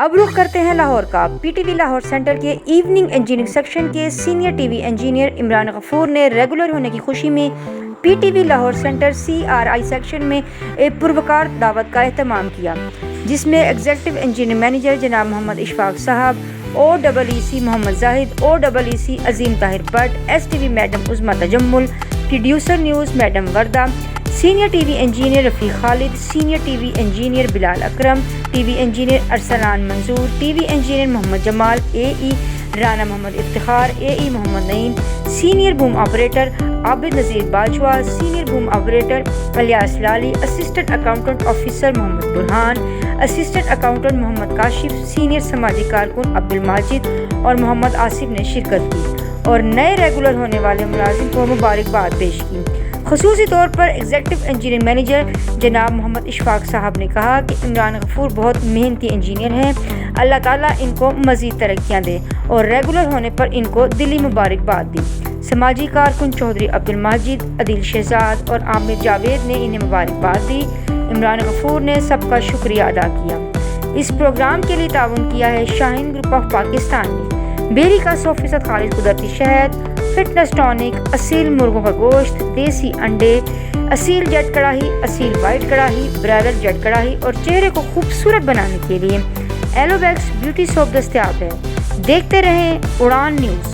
اب رخ کرتے ہیں لاہور کا۔ P T V Lahore centre کے ایوننگ انجینئرنگ سیکشن کے senior T V engineer Imran غفور نے ریگولر ہونے کی خوشی میں P T V Lahore centre CRI section میں ایک پروقار دعوت کا اہتمام کیا، جس میں ایگزیکٹو انجینئر مینیجر جناب محمد Ashfaq Sahab, OEC Muhammad Zahid, OEC Azeem Tahir Butt, STV madam Uzma Tajammul, producer news madam Warda, senior T V engineer Rafiq Khalid, senior T V engineer Bilal Akram, T V engineer Arsalan Manzoor, T V engineer Muhammad Jamal, AE Rana Muhammad Iftikhar, AE Muhammad Naeem, senior boom operator Abid Nazir Bajwa, senior boom operator Ilyas Lali, assistant accountant officer Muhammad Burhan, assistant accountant Muhammad Kashif, senior سماجی کارکن عبدالماجد اور محمد آصف نے شرکت کی اور نئے regular ہونے والے ملازم کو مبارکباد پیش کی۔ خصوصی طور پر ایگزیکٹو انجینئر مینیجر جناب محمد اشفاق صاحب نے کہا کہ عمران غفور بہت محنتی انجینئر ہیں، اللہ تعالیٰ ان کو مزید ترقیاں دے، اور ریگولر ہونے پر ان کو دلی مبارکباد دی۔ سماجی کارکن چودھری عبدالماجد، عدیل شہزاد اور عامر جاوید نے انہیں مبارکباد دی۔ عمران غفور نے سب کا شکریہ ادا کیا۔ اس پروگرام کے لیے تعاون کیا ہے شاہین گروپ آف پاکستان نے، بیری کا 100% خالص قدرتی شہد، فٹنس ٹونک، اصیل مرغوں کا گوشت، دیسی انڈے، اصیل جٹ کڑاہی، اصیل وائٹ کڑاہی، برادر جٹ کڑاہی اور چہرے کو خوبصورت بنانے کے لیے ایلو بیکس بیوٹی سوپ دستیاب ہے۔ دیکھتے رہیں اڑان نیوز۔